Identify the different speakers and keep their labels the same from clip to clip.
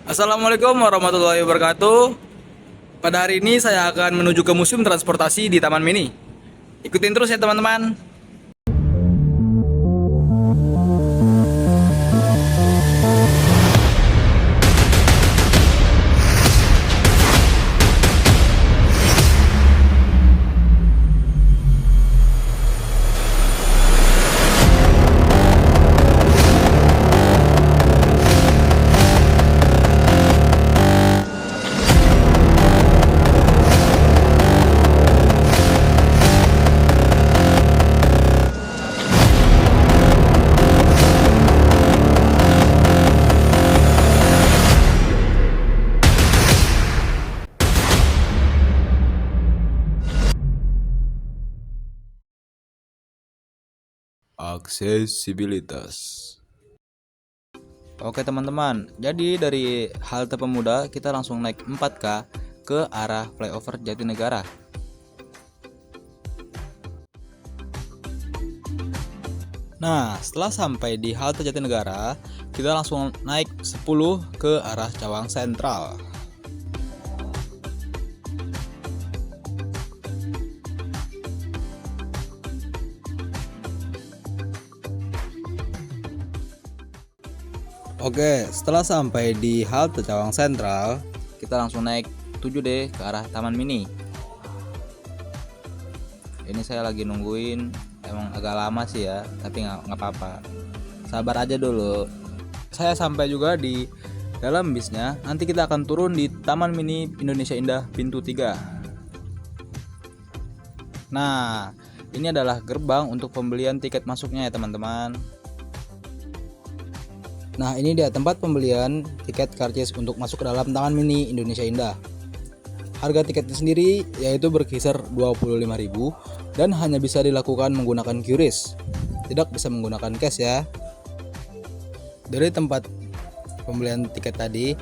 Speaker 1: Assalamualaikum warahmatullahi wabarakatuh. Pada hari ini saya akan menuju ke Museum Transportasi di Taman Mini. Ikutin terus ya teman-teman.
Speaker 2: Aksesibilitas. Oke teman-teman, jadi dari halte Pemuda kita langsung naik 4K ke arah flyover Jatinegara. Nah, setelah sampai di halte Jatinegara, kita langsung naik 10 ke arah Cawang Sentral. Oke, setelah sampai di halte Cawang Sentral, kita langsung naik 7D ke arah Taman Mini. Ini saya lagi nungguin, emang agak lama sih ya, tapi nggak apa-apa. Sabar aja dulu. Saya sampai juga di dalam bisnya. Nanti kita akan turun di Taman Mini Indonesia Indah pintu 3. Nah, ini adalah gerbang untuk pembelian tiket masuknya ya teman-teman. Nah, ini dia tempat pembelian tiket karcis untuk masuk ke dalam Taman Mini Indonesia Indah. Harga tiketnya sendiri yaitu berkisar 25.000 dan hanya bisa dilakukan menggunakan QRIS. Tidak bisa menggunakan cash ya. Dari tempat pembelian tiket tadi,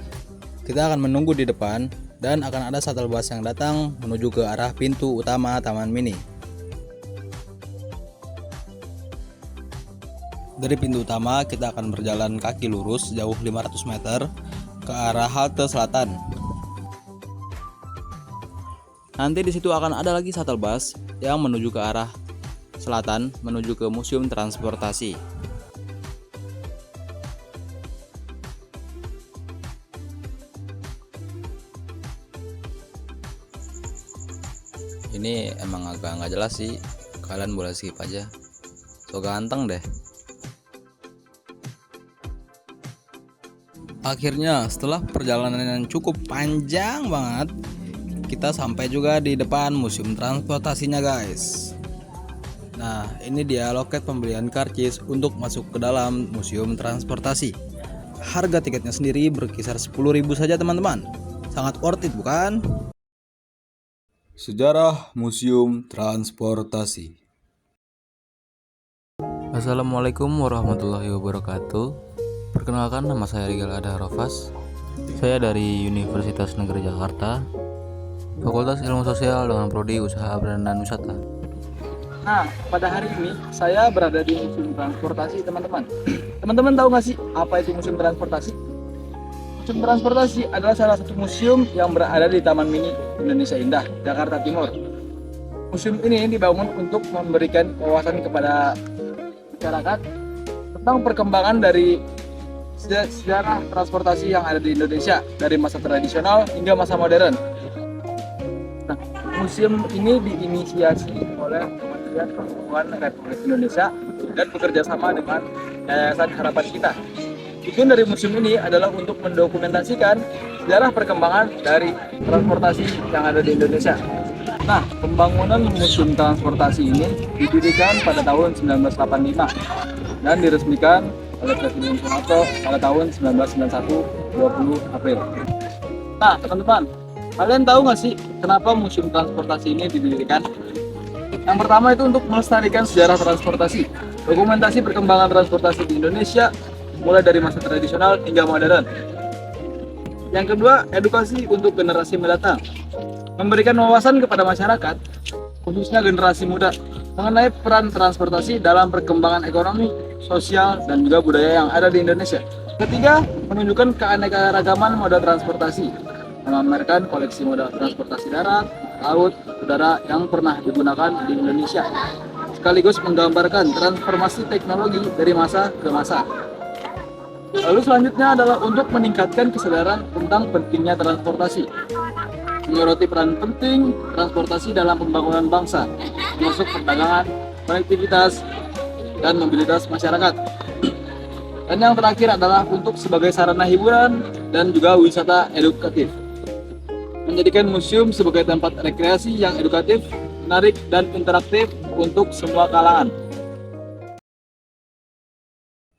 Speaker 2: kita akan menunggu di depan dan akan ada shuttle bus yang datang menuju ke arah pintu utama Taman Mini. Dari pintu utama kita akan berjalan kaki lurus jauh 500 meter ke arah halte selatan. Nanti di situ akan ada lagi shuttle bus yang menuju ke arah selatan menuju ke Museum Transportasi. Ini emang agak nggak jelas sih, kalian boleh skip aja. So ganteng deh. Akhirnya setelah perjalanan yang cukup panjang banget, kita sampai juga di depan museum transportasinya guys. Nah, ini dia loket pembelian karcis untuk masuk ke dalam museum transportasi. Harga tiketnya sendiri berkisar 10.000 saja teman-teman. Sangat worth it bukan? Sejarah Museum Transportasi. Assalamualaikum warahmatullahi wabarakatuh. Perkenalkan, nama saya Rigal Adha Rofas. Saya dari Universitas Negeri Jakarta, Fakultas Ilmu Sosial dengan Prodi Usaha Brand dan Wisata.
Speaker 1: Nah, pada hari ini saya berada di Museum Transportasi teman-teman. Teman-teman tahu nggak sih apa itu Museum Transportasi? Museum Transportasi adalah salah satu museum yang berada di Taman Mini Indonesia Indah, Jakarta Timur. Museum ini dibangun untuk memberikan wawasan kepada masyarakat tentang perkembangan dari sejarah transportasi yang ada di Indonesia dari masa tradisional hingga masa modern. Nah, museum ini diinisiasi oleh Kementerian Perhubungan Republik Indonesia dan bekerja sama dengan Yayasan Harapan Kita. Tujuan dari museum ini adalah untuk mendokumentasikan sejarah perkembangan dari transportasi yang ada di Indonesia. Nah, pembangunan museum transportasi ini didirikan pada tahun 1985 dan diresmikan oleh Presiden Soeharto pada tahun 1991, 20 April. Nah, teman-teman, kalian tahu nggak sih kenapa Museum Transportasi ini didirikan? Yang pertama itu untuk melestarikan sejarah transportasi, dokumentasi perkembangan transportasi di Indonesia, mulai dari masa tradisional hingga modern. Yang kedua, edukasi untuk generasi mendatang, memberikan wawasan kepada masyarakat, khususnya generasi muda, mengenai peran transportasi dalam perkembangan ekonomi, sosial, dan juga budaya yang ada di Indonesia. Ketiga, menunjukkan keanekaragaman moda transportasi, memamerkan koleksi moda transportasi darat, laut, udara yang pernah digunakan di Indonesia, sekaligus menggambarkan transformasi teknologi dari masa ke masa. Lalu selanjutnya adalah untuk meningkatkan kesadaran tentang pentingnya transportasi, menyoroti peran penting transportasi dalam pembangunan bangsa, termasuk perdagangan, konektivitas, dan mobilitas masyarakat. Dan yang terakhir adalah untuk sebagai sarana hiburan dan juga wisata edukatif. Menjadikan museum sebagai tempat rekreasi yang edukatif, menarik, dan interaktif untuk semua kalangan.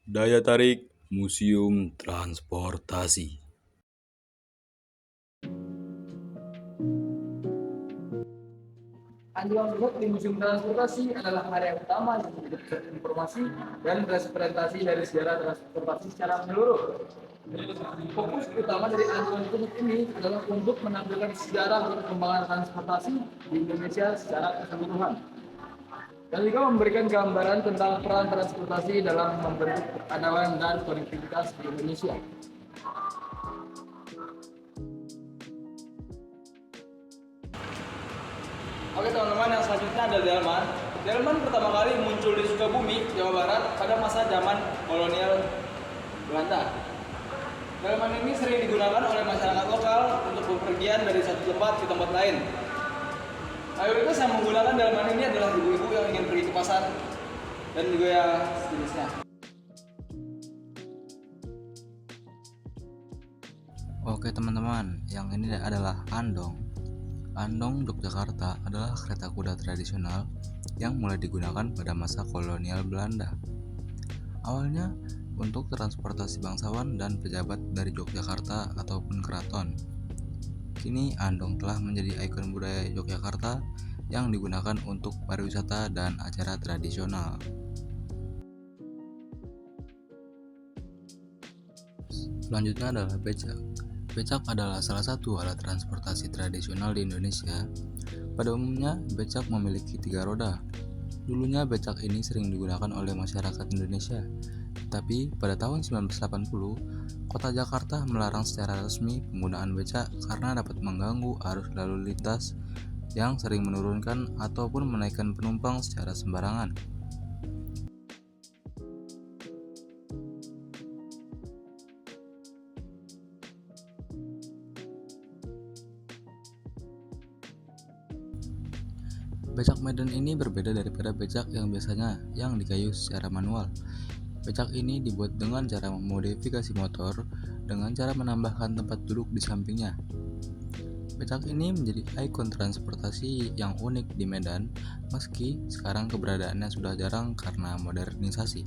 Speaker 2: Daya tarik Museum Transportasi.
Speaker 1: Anjuran luhur di Museum Transportasi adalah area utama yang memberikan informasi dan representasi dari sejarah transportasi secara menyeluruh. Fokus utama dari anjuran luhur ini adalah untuk menampilkan sejarah perkembangan transportasi di Indonesia secara keseluruhan, dan juga memberikan gambaran tentang peran transportasi dalam membentuk peradaban dan konektivitas di Indonesia. Oke teman-teman, yang selanjutnya adalah delman. Delman pertama kali muncul di Sukabumi, Jawa Barat pada masa zaman kolonial Belanda. Delman ini sering digunakan oleh masyarakat lokal untuk bepergian dari satu tempat ke tempat lain. Mayoritas yang menggunakan delman ini adalah ibu-ibu yang ingin pergi ke pasar dan juga ya sejenisnya.
Speaker 2: Oke teman-teman, yang ini adalah Andong. Andong Yogyakarta adalah kereta kuda tradisional yang mulai digunakan pada masa kolonial Belanda. Awalnya untuk transportasi bangsawan dan pejabat dari Yogyakarta ataupun keraton. Kini Andong telah menjadi ikon budaya Yogyakarta yang digunakan untuk pariwisata dan acara tradisional. Selanjutnya adalah becak. Becak adalah salah satu alat transportasi tradisional di Indonesia. Pada umumnya, becak memiliki 3 roda. Dulunya becak ini sering digunakan oleh masyarakat Indonesia. Tapi pada tahun 1980, Kota Jakarta melarang secara resmi penggunaan becak karena dapat mengganggu arus lalu lintas yang sering menurunkan ataupun menaikkan penumpang secara sembarangan. Becak Medan ini berbeda daripada becak yang biasanya yang dikayuh secara manual. Becak ini dibuat dengan cara memodifikasi motor dengan cara menambahkan tempat duduk di sampingnya. Becak ini menjadi ikon transportasi yang unik di Medan, meski sekarang keberadaannya sudah jarang karena modernisasi.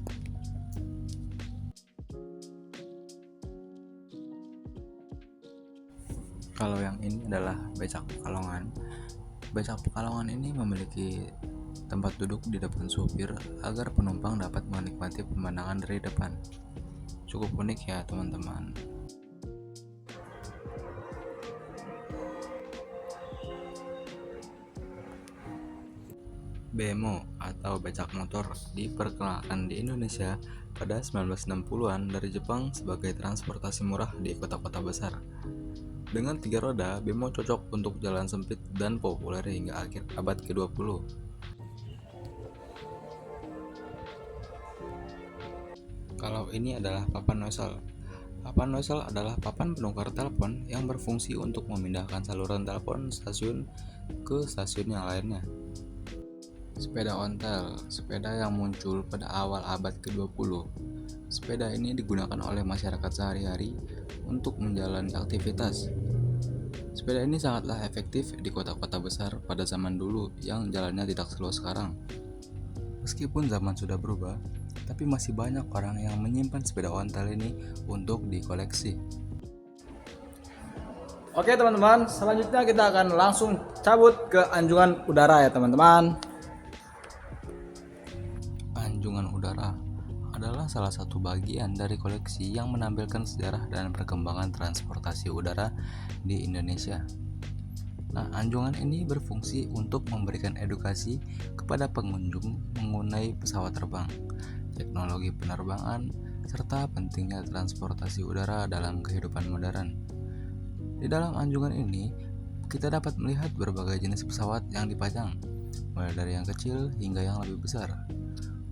Speaker 2: Kalau yang ini adalah becak Pekalongan. Becak Pekalongan ini memiliki tempat duduk di depan supir agar penumpang dapat menikmati pemandangan dari depan. Cukup unik ya teman-teman. BMO atau becak motor diperkenalkan di Indonesia pada 1960-an dari Jepang sebagai transportasi murah di kota-kota besar. Dengan 3 roda, BMO cocok untuk jalan sempit dan populer hingga akhir abad ke-20. Kalau ini adalah papan nozzle. Papan nozzle adalah papan penukar telepon yang berfungsi untuk memindahkan saluran telepon stasiun ke stasiun yang lainnya. Sepeda ontel, sepeda yang muncul pada awal abad ke-20. Sepeda ini digunakan oleh masyarakat sehari-hari untuk menjalani aktivitas. Sepeda ini sangatlah efektif di kota-kota besar pada zaman dulu yang jalannya tidak seluas sekarang. Meskipun zaman sudah berubah, tapi masih banyak orang yang menyimpan sepeda ontel ini untuk dikoleksi.
Speaker 1: Oke teman-teman, selanjutnya kita akan langsung cabut ke anjungan udara ya teman-teman.
Speaker 2: Anjungan udara adalah salah satu bagian dari koleksi yang menampilkan sejarah dan perkembangan transportasi udara di Indonesia. Nah, anjungan ini berfungsi untuk memberikan edukasi kepada pengunjung mengenai pesawat terbang, teknologi penerbangan, serta pentingnya transportasi udara dalam kehidupan modern. Di dalam anjungan ini, kita dapat melihat berbagai jenis pesawat yang dipajang, mulai dari yang kecil hingga yang lebih besar.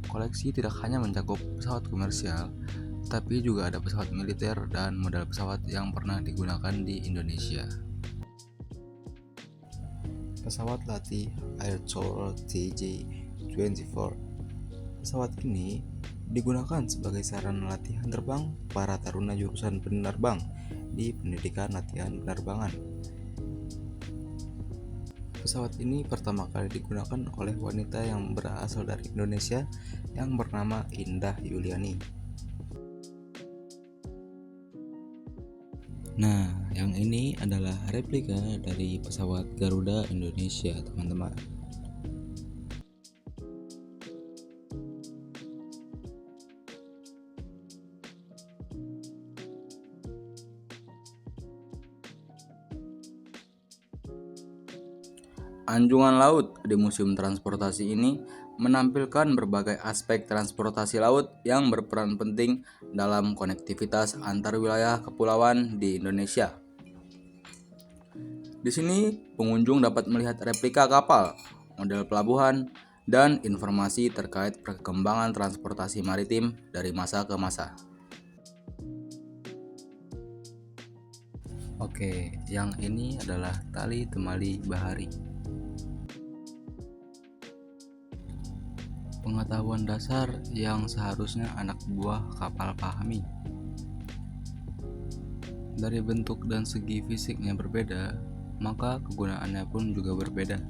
Speaker 2: Koleksi tidak hanya mencakup pesawat komersial, tapi juga ada pesawat militer dan model pesawat yang pernah digunakan di Indonesia. Pesawat latih Air Tour TJ-24. Pesawat ini digunakan sebagai sarana latihan terbang para taruna jurusan penerbang di pendidikan latihan penerbangan. Pesawat ini pertama kali digunakan oleh wanita yang berasal dari Indonesia yang bernama Indah Yuliani. Nah, yang ini adalah replika dari pesawat Garuda Indonesia, teman-teman. Anjungan laut di Museum Transportasi ini menampilkan berbagai aspek transportasi laut yang berperan penting dalam konektivitas antar wilayah kepulauan di Indonesia. Di sini, pengunjung dapat melihat replika kapal, model pelabuhan, dan informasi terkait perkembangan transportasi maritim dari masa ke masa. Oke, yang ini adalah tali temali bahari. Pengetahuan dasar yang seharusnya anak buah kapal pahami. Dari bentuk dan segi fisiknya berbeda, maka kegunaannya pun juga berbeda.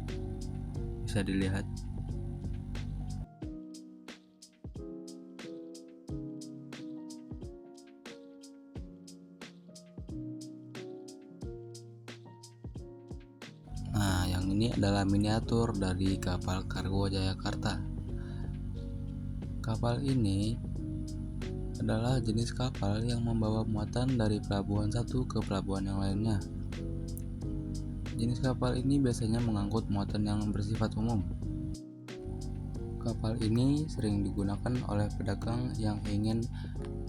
Speaker 2: Bisa dilihat. Nah, yang ini adalah miniatur dari kapal kargo Jayakarta. Kapal ini adalah jenis kapal yang membawa muatan dari pelabuhan satu ke pelabuhan yang lainnya. Jenis kapal ini biasanya mengangkut muatan yang bersifat umum. Kapal ini sering digunakan oleh pedagang yang ingin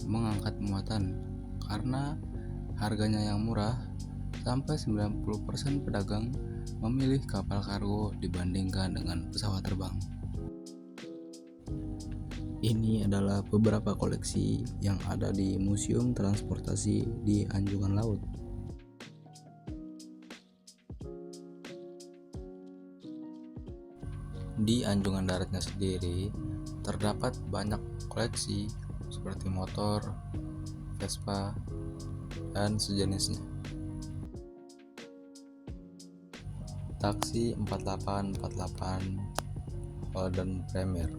Speaker 2: mengangkat muatan karena harganya yang murah. Sampai 90% pedagang memilih kapal kargo dibandingkan dengan pesawat terbang. Ini adalah beberapa koleksi yang ada di Museum Transportasi di Anjungan Laut. Di Anjungan Daratnya sendiri terdapat banyak koleksi seperti motor, Vespa, dan sejenisnya. Taksi 4848 Holden Premier.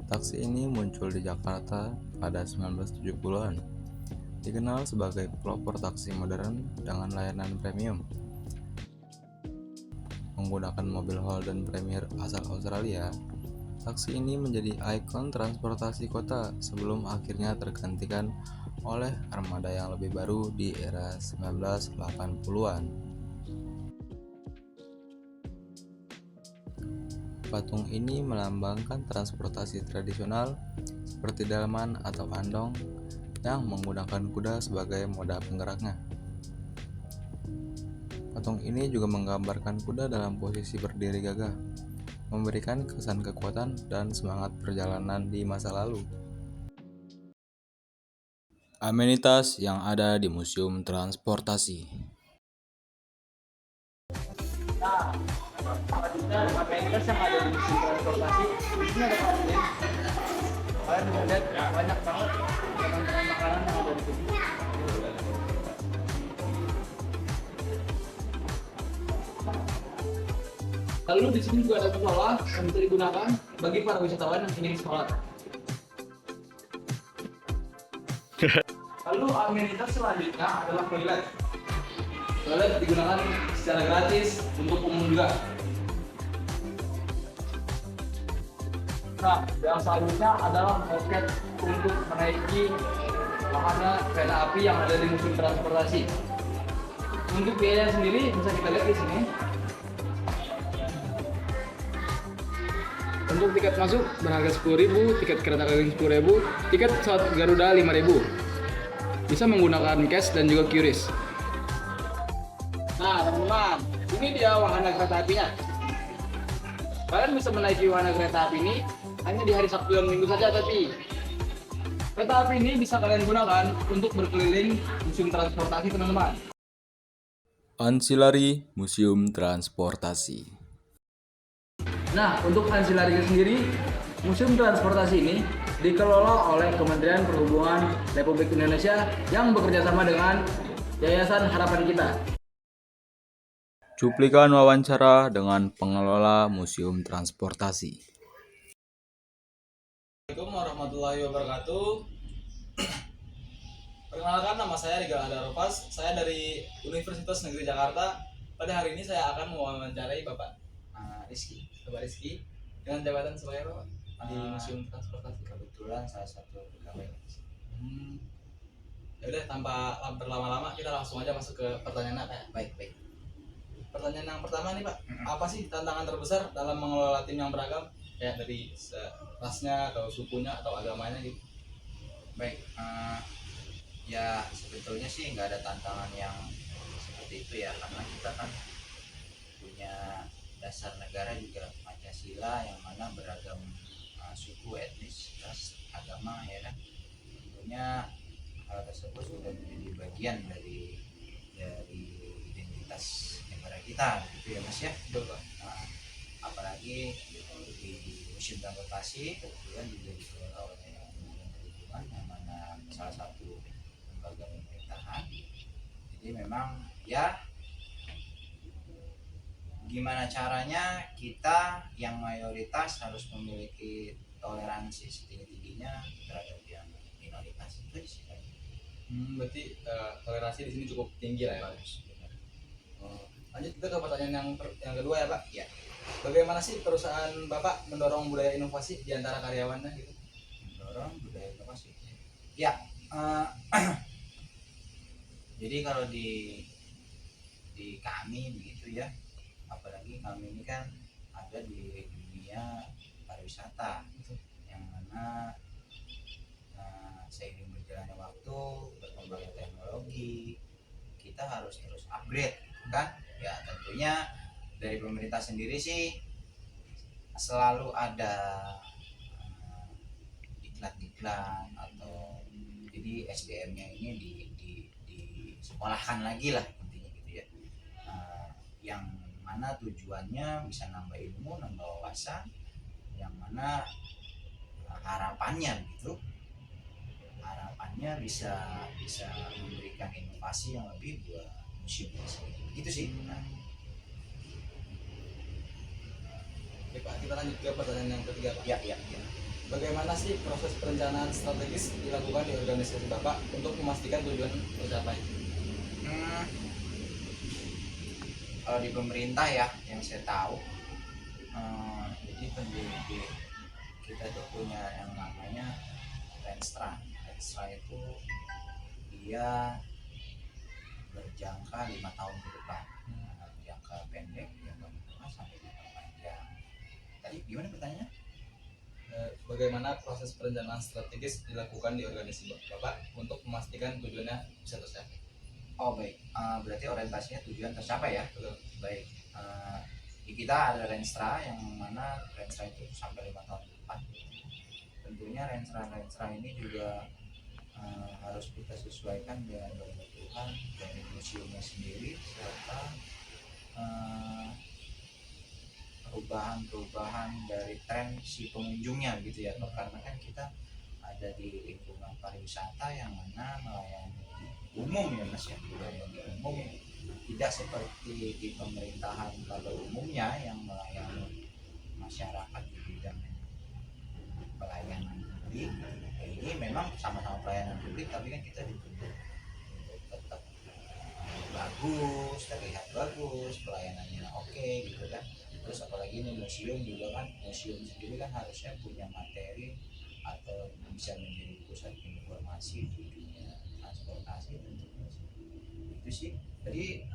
Speaker 2: Taksi ini muncul di Jakarta pada 1970-an. Dikenal sebagai pelopor taksi modern dengan layanan premium. Menggunakan mobil Holden Premier asal Australia, taksi ini menjadi ikon transportasi kota sebelum akhirnya tergantikan oleh armada yang lebih baru di era 1980-an. Patung ini melambangkan transportasi tradisional seperti delman atau andong yang menggunakan kuda sebagai moda penggeraknya. Patung ini juga menggambarkan kuda dalam posisi berdiri gagah, memberikan kesan kekuatan dan semangat perjalanan di masa lalu. Amenitas yang ada di Museum Transportasi.
Speaker 1: Nah, selanjutnya amenitas yang ada di Museum Transportasi, di sini ada kantin. Kalian bisa lihat banyak banget makanan-makanan yang ada di sini. Lalu di sini juga ada musola yang bisa digunakan bagi para wisatawan yang ingin sholat. Lalu amenitas selanjutnya adalah toilet. Toilet digunakan secara gratis untuk umum juga. Nah, yang selanjutnya adalah loket untuk menaiki wahana kereta api yang ada di Museum Transportasi. Untuk biaya sendiri bisa kita lihat di sini. Untuk tiket masuk berharga 10.000, tiket kereta keliling 10.000, tiket pesawat Garuda 5.000. Bisa menggunakan cash dan juga QRIS. Nah teman-teman, ini dia wahana kereta apinya. Kalian bisa menaiki wahana kereta api ini hanya di hari Sabtu dan Minggu saja, tapi kereta api ini bisa kalian gunakan untuk berkeliling museum transportasi teman-teman.
Speaker 2: Ancillary Museum Transportasi.
Speaker 1: Nah, untuk ancillary sendiri, museum transportasi ini dikelola oleh Kementerian Perhubungan Republik Indonesia yang bekerja sama dengan Yayasan Harapan Kita.
Speaker 2: Cuplikan wawancara dengan pengelola Museum Transportasi. Assalamualaikum warahmatullahi wabarakatuh. Perkenalkan, nama saya Rigal Adarofas. Saya dari Universitas Negeri Jakarta. Pada hari ini saya akan mewawancarai Bapak Bapak Rizky dengan jabatan sebagai Bapak di Museum Transportasi.
Speaker 3: Kebetulan salah satu pegawai.
Speaker 2: Ya udah, tanpa berlama-lama kita langsung aja masuk ke pertanyaan Pak.
Speaker 3: Baik.
Speaker 2: Pertanyaan yang pertama nih Pak, apa sih tantangan terbesar dalam mengelola tim yang beragam, kayak dari rasnya atau sukunya atau agamanya gitu?
Speaker 3: Baik, ya sebetulnya sih nggak ada tantangan yang seperti itu ya, karena kita kan punya dasar negara juga Pancasila yang mana beragam suku, etnis, ras, agama ya kan. Tentunya hal tersebut sudah menjadi bagian dari identitas negara kita gitu ya Mas ya.
Speaker 2: Betul Pak.
Speaker 3: Nah, apalagi di Museum Transportasi kebetulan juga dikelola oleh Kementerian Perhubungan yang mana salah satu lembaga pemerintahan. Jadi memang ya gimana caranya kita yang mayoritas harus memiliki toleransi setinggi-tingginya terhadap yang minoritas itu sih.
Speaker 2: Berarti toleransi di sini cukup tinggi lah ya Pak. Lanjut kita ke pertanyaan yang kedua ya Pak.
Speaker 3: Ya.
Speaker 2: Bagaimana sih perusahaan Bapak mendorong budaya inovasi di antara karyawannya gitu?
Speaker 3: Mendorong budaya inovasi. Ya. Jadi kalau di kami begitu ya, apalagi kami ini kan ada di dunia pariwisata yang mana seiring berjalannya waktu, berkembangnya teknologi, kita harus terus upgrade kan. Ya tentunya dari pemerintah sendiri sih selalu ada iklan-iklan atau jadi SDM-nya ini di sekolahkan lagi lah intinya gitu ya. Yang mana tujuannya bisa nambah ilmu, nambah wawasan, yang mana harapannya bisa memberikan inovasi yang lebih buat museum gitu sih.
Speaker 2: Oke Pak, kita lanjut ke pertanyaan yang ketiga Pak.
Speaker 3: Ya.
Speaker 2: Bagaimana sih proses perencanaan strategis dilakukan di organisasi Bapak untuk memastikan tujuan tercapai?
Speaker 3: Kalau di pemerintah ya yang saya tahu, jadi kita tuh punya yang namanya Renstra. Renstra itu dia berjangka 5 tahun ke depan, jangka pendek, jangka menengah sampai jangka panjang. Tadi gimana pertanyaannya?
Speaker 2: Bagaimana proses perencanaan strategis dilakukan di organisasi Bapak untuk memastikan tujuannya bisa tercapai?
Speaker 3: Oh baik, berarti orientasinya tujuan tercapai ya.
Speaker 2: Betul.
Speaker 3: Baik, kita ada Renstra yang mana Renstra itu sampai 5 tahun ke depan. Tentunya Renstra ini juga harus kita sesuaikan dengan kebutuhan dari museumnya sendiri serta perubahan dari tren si pengunjungnya gitu ya. Karena kan kita ada di lingkungan pariwisata yang mana melayani umum ya Mas ya, melayani umum, tidak seperti di pemerintahan pada umumnya yang melayani masyarakat di bidang pelayanan publik. Ini memang sama-sama pelayanan publik tapi kan kita dituntut untuk tetap bagus, terlihat bagus, pelayanannya oke gitu kan. Terus apalagi ini museum juga kan, museum sendiri kan harusnya punya materi atau bisa menjadi pusat informasi di dunia transportasi tentunya itu sih. Jadi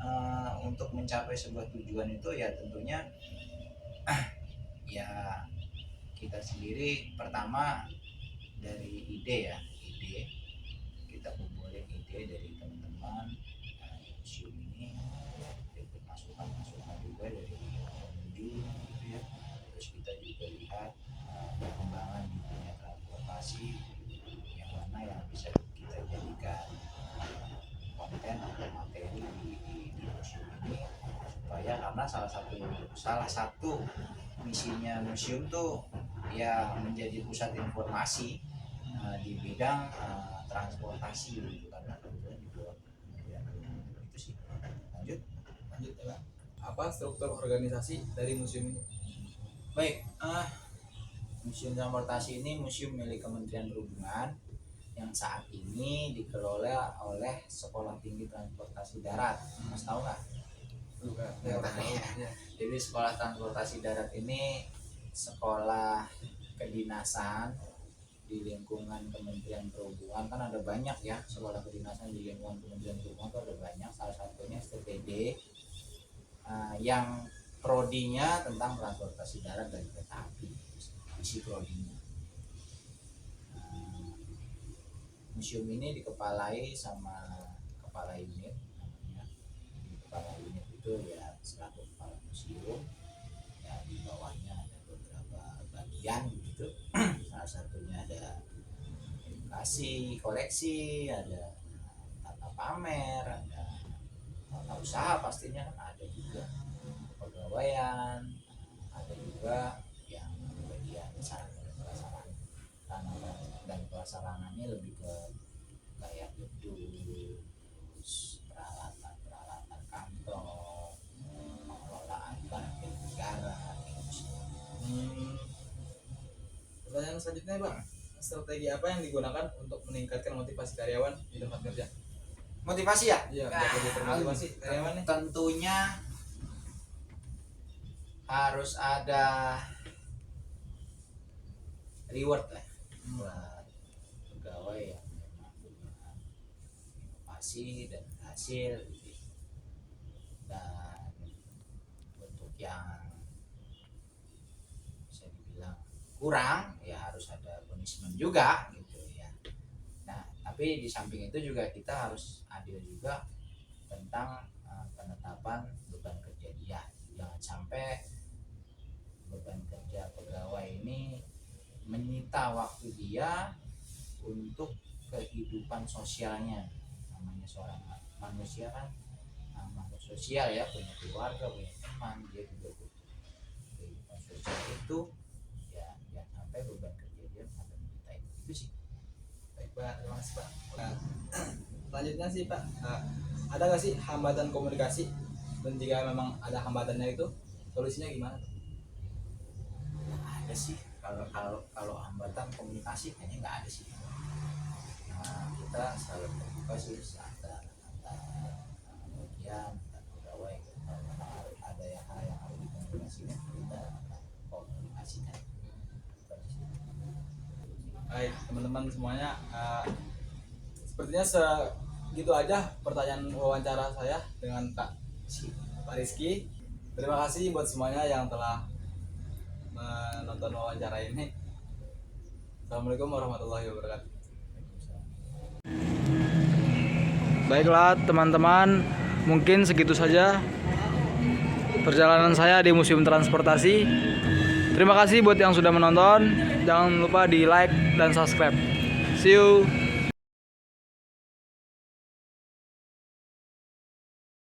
Speaker 3: untuk mencapai sebuah tujuan itu ya tentunya ya kita sendiri pertama dari ide kita kumpulin ide dari teman-teman museum ini, ikut masukan juga dari pengunjung gitu ya. Terus kita juga lihat perkembangan di dunia transportasi yang mana yang bisa kita jadikan konten atau materi di museum ini, supaya karena salah satu misinya museum tuh ya menjadi pusat informasi di bidang transportasi gitu, karena kebetulan juga itu sih. Lanjut
Speaker 2: ya Pak. Apa struktur organisasi dari museum ini?
Speaker 3: baik. Museum Transportasi ini museum milik Kementerian Perhubungan yang saat ini dikelola oleh Sekolah Tinggi Transportasi Darat. Mas tahu nggak? Nggak tahu ya. Jadi Sekolah Transportasi Darat ini sekolah kedinasan di lingkungan Kementerian Perhubungan. Kan ada banyak ya sekolah kedinasan di lingkungan Kementerian Perhubungan, itu ada banyak. Salah satunya STPD yang prodinya tentang transportasi darat dan kereta api, isi prodinya. Museum ini dikepalai sama kepala unit namanya. Kepala unit itu ya selaku kepala museum, ya di bawahnya ada beberapa bagian gitu. Salah satunya ada edukasi, koleksi, ada tata pamer, ada tata usaha pastinya kan ada juga, pegawaian, ada juga yang bagian sarana dan prasarananya lebih ke kayak gedung, peralatan kantor, pengelolaan parkir negara gitu.
Speaker 2: Pertanyaan selanjutnya Bang, strategi apa yang digunakan untuk meningkatkan motivasi karyawan di tempat kerja?
Speaker 3: Motivasi ya?
Speaker 2: Iya, biar lebih termotivasi karyawan nih.
Speaker 3: Tentunya harus ada reward lah buat pegawai yang memang punya inovasi dan hasil gitu. Dan untuk yang bisa dibilang kurang ya harus ada punishment juga gitu ya. Nah tapi di samping itu juga kita harus adil juga tentang penetapan beban kerja dia. Jangan sampai beban kerja pegawai ini menyita waktu dia untuk kehidupan sosialnya. Namanya seorang manusia kan makhluk sosial ya, punya keluarga, punya teman, dia juga butuh kehidupan sosial itu ya. Jangan sampai beban kerja dia sampai menyita itu sih.
Speaker 2: Baik Pak, terima kasih Pak. Nah, selanjutnya sih Pak, ada nggak sih hambatan komunikasi, dan jika memang ada hambatannya itu solusinya gimana?
Speaker 3: Ada sih, kalau hambatan komunikasi kayaknya nggak ada sih. Nah, kita selalu terbuka sih antar bagian antar pegawai. Kalau ada hal yang harus dikomunikasikan, kita akan komunikasikan.
Speaker 2: Baik teman-teman semuanya, sepertinya segitu aja pertanyaan wawancara saya dengan Pak Rizky. Terima kasih buat semuanya yang telah menonton wawancara ini. Assalamualaikum warahmatullahi wabarakatuh. Baiklah teman-teman, mungkin segitu saja perjalanan saya di Museum Transportasi. Terima kasih buat yang sudah menonton. Jangan lupa di like dan subscribe. See you.